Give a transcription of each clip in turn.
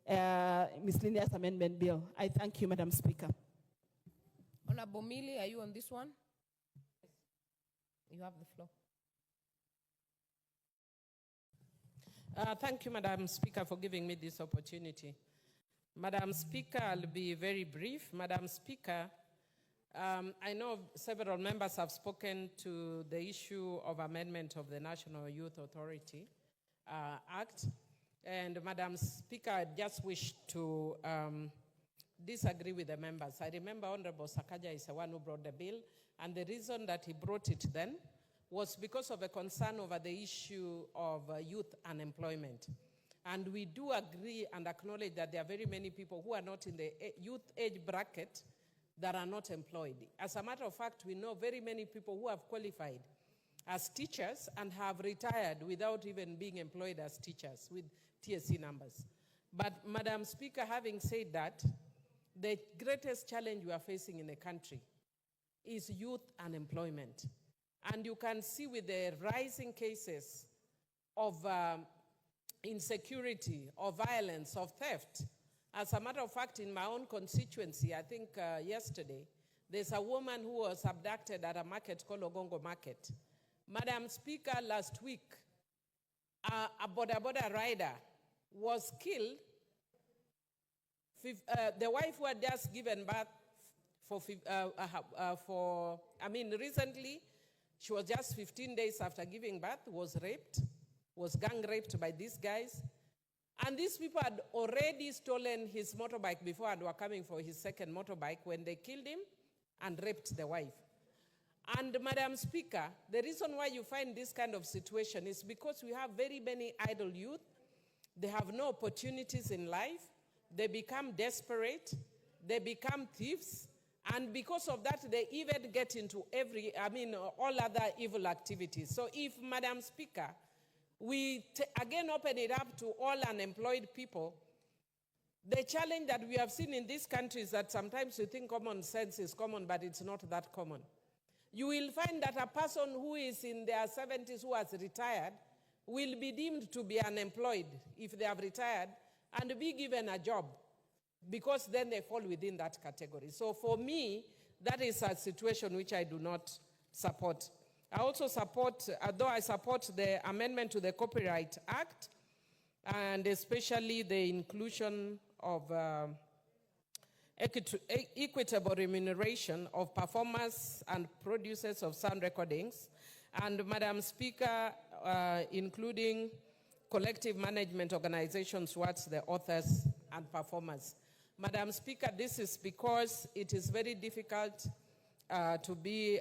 miscellaneous amendment bill. I thank you, Madam Speaker. Honorable Mili, are you on this one? You have the floor. Thank you, Madam Speaker, for giving me this opportunity. Madam Speaker, I'll be very brief. Madam Speaker, I know several members have spoken to the issue of amendment of the National Youth Authority Act. And Madam Speaker, I just wish to disagree with the members. I remember Honorable Sakaja is the one who brought the bill, and the reason that he brought it then was because of a concern over the issue of youth unemployment. And we do agree and acknowledge that there are very many people who are not in the youth age bracket that are not employed. As a matter of fact, we know very many people who have qualified as teachers and have retired without even being employed as teachers with TSC numbers. But Madam Speaker, having said that, the greatest challenge we are facing in the country is youth unemployment. And you can see with the rising cases of insecurity, of violence, of theft. As a matter of fact, in my own constituency, I think yesterday, there's a woman who was abducted at a market called Ogongo Market. Madam Speaker, last week, a boda rider was killed. The wife who had just given birth recently, she was just 15 days after giving birth, was raped, was gang raped by these guys. And these people had already stolen his motorbike before and were coming for his second motorbike when they killed him and raped the wife. And Madam Speaker, the reason why you find this kind of situation is because we have very many idle youth. They have no opportunities in life. They become desperate. They become thieves. And because of that, they even get into all other evil activities. So if, Madam Speaker, we again open it up to all unemployed people, the challenge that we have seen in this country is that sometimes you think common sense is common, but it's not that common. You will find that a person who is in their 70s who has retired will be deemed to be unemployed if they have retired and be given a job, because then they fall within that category. So for me, that is a situation which I do not support. I also support, though I support the amendment to the Copyright Act, and especially the inclusion of equitable remuneration of performers and producers of sound recordings, and Madam Speaker, including collective management organizations towards the authors and performers. Madam Speaker, this is because it is very difficult to be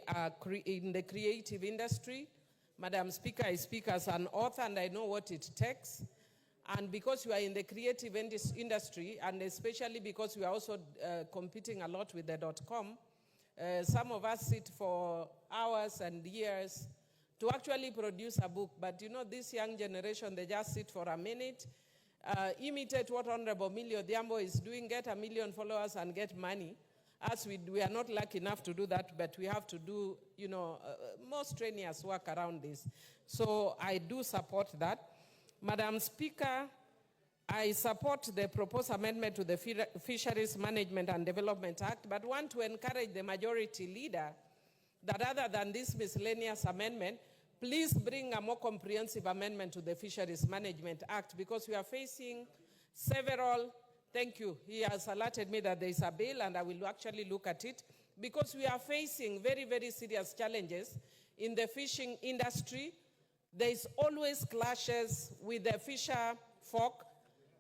in the creative industry. Madam Speaker, I speak as an author and I know what it takes. And because you are in the creative industry, and especially because we are also competing a lot with the .com, some of us sit for hours and years to actually produce a book. But you know, this young generation, they just sit for a minute, imitate what Honorable Millie Odhiambo is doing, get 1 million followers and get money. As we are not lucky enough to do that, but we have to do, more strenuous work around this. So I do support that. Madam Speaker, I support the proposed amendment to the Fisheries Management and Development Act, but want to encourage the majority leader that other than this miscellaneous amendment, please bring a more comprehensive amendment to the Fisheries Management Act, because we are facing several, thank you, he has alerted me that there is a bill and I will actually look at it, because we are facing very, very serious challenges in the fishing industry. There is always clashes with the fisher folk.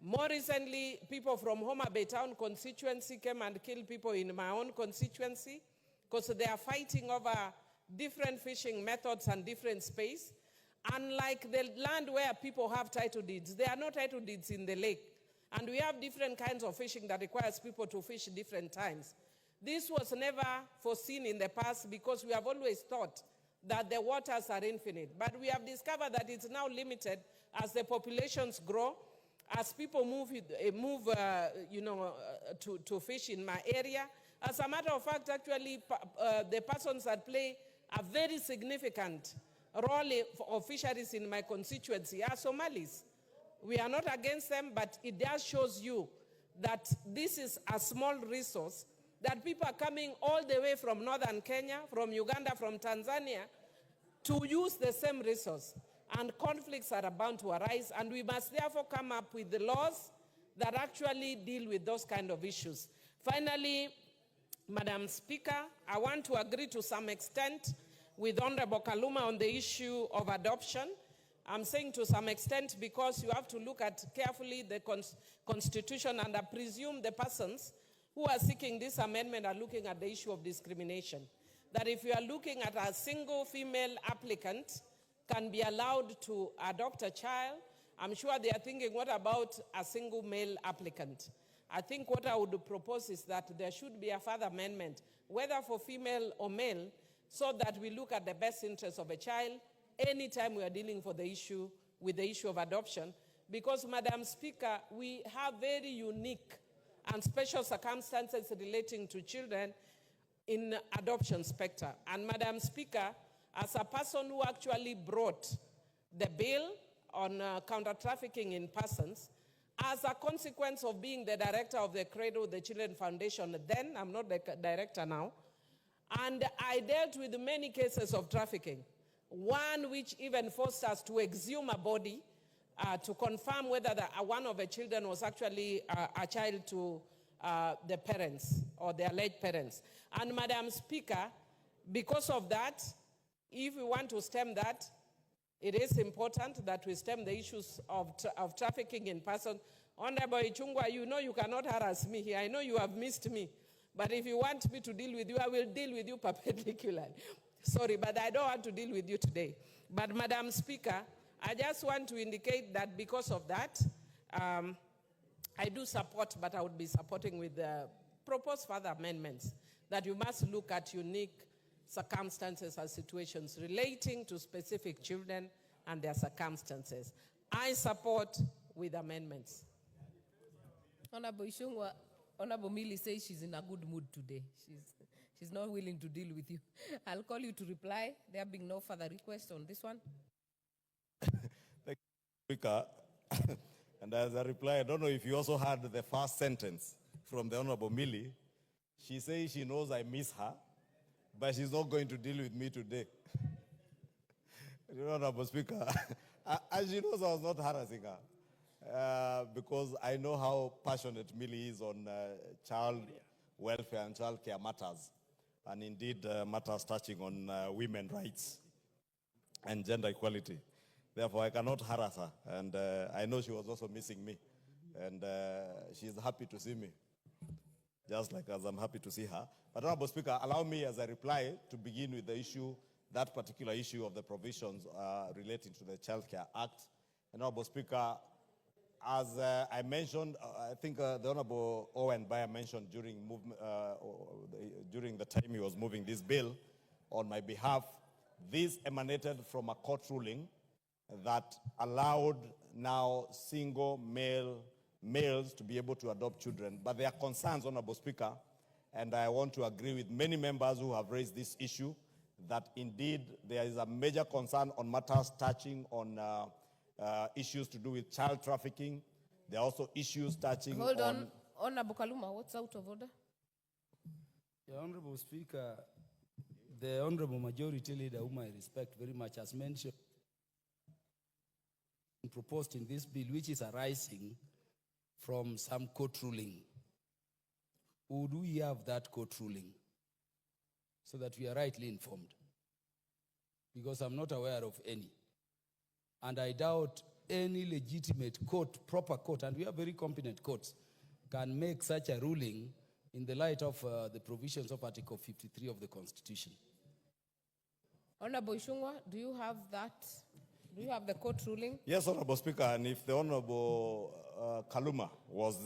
More recently, people from Homa Bay Town constituency came and killed people in my own constituency because they are fighting over different fishing methods and different space. Unlike the land where people have title deeds, there are no title deeds in the lake. And we have different kinds of fishing that requires people to fish different times. This was never foreseen in the past because we have always thought that the waters are infinite. But we have discovered that it's now limited as the populations grow, as people move to fish in my area. As a matter of fact, actually, the persons that play a very significant role of fisheries in my constituency are Somalis. We are not against them, but it just shows you that this is a small resource, that people are coming all the way from northern Kenya, from Uganda, from Tanzania, to use the same resource. And conflicts are bound to arise, and we must therefore come up with the laws that actually deal with those kind of issues. Finally, Madam Speaker, I want to agree to some extent with Honorable Kaluma on the issue of adoption. I'm saying to some extent because you have to look at carefully the Constitution, and I presume the persons who are seeking this amendment are looking at the issue of discrimination. That if you are looking at a single female applicant can be allowed to adopt a child, I'm sure they are thinking, what about a single male applicant? I think what I would propose is that there should be a further amendment, whether for female or male, so that we look at the best interest of a child anytime we are dealing with the issue of adoption. Because, Madam Speaker, we have very unique and special circumstances relating to children in adoption spectrum. And Madam Speaker, as a person who actually brought the bill on counter-trafficking in persons, as a consequence of being the director of the Cradle the Children Foundation, then I'm not the director now, and I dealt with many cases of trafficking. One which even forced us to exhume a body to confirm whether one of the children was actually a child to the parents or the alleged parents. And Madam Speaker, because of that, if we want to stem that, it is important that we stem the issues of trafficking in persons. Honorable Ichungwa, you know you cannot harass me here. I know you have missed me. But if you want me to deal with you, I will deal with you perpendicularly. Sorry, but I don't want to deal with you today. But Madam Speaker, I just want to indicate that because of that, I do support, but I would be supporting with the proposed further amendments, that you must look at unique circumstances and situations relating to specific children and their circumstances. I support with amendments. Honorable Ishungwa, Honorable Millie says she's in a good mood today. She's not willing to deal with you. I'll call you to reply. There being no further request on this one. Thank you, Speaker. And as a reply, I don't know if you also heard the first sentence from the Honorable Millie. She says she knows I miss her, but she's not going to deal with me today. Honorable Speaker, and she knows I was not harassing her because I know how passionate Millie is on child welfare and child care matters, and indeed matters touching on women's rights and gender equality. Therefore, I cannot harass her, and I know she was also missing me, and she's happy to see me, just like as I'm happy to see her. But Honorable Speaker, allow me as a reply to begin with the issue, that particular issue of the provisions relating to the Child Care Act. And Honorable Speaker, as I mentioned, I think the Honorable Owen Bayer mentioned during the time he was moving this bill on my behalf, this emanated from a court ruling that allowed now single males to be able to adopt children. But there are concerns, Honorable Speaker, and I want to agree with many members who have raised this issue, that indeed there is a major concern on matters touching on issues to do with child trafficking. There are also issues touching Hold on. Honorable Kaluma, what's out of order? The Honorable Speaker, the Honorable Majority Leader, whom I respect very much, has mentioned, proposed in this bill, which is arising from some court ruling. Would we have that court ruling so that we are rightly informed? Because I'm not aware of any. And I doubt any legitimate court, proper court, and we have very competent courts, can make such a ruling in the light of the provisions of Article 53 of the Constitution. Honorable Ishungwa, do you have that? Do you have the court ruling? Yes, Honorable Speaker, and if the Honorable Kaluma was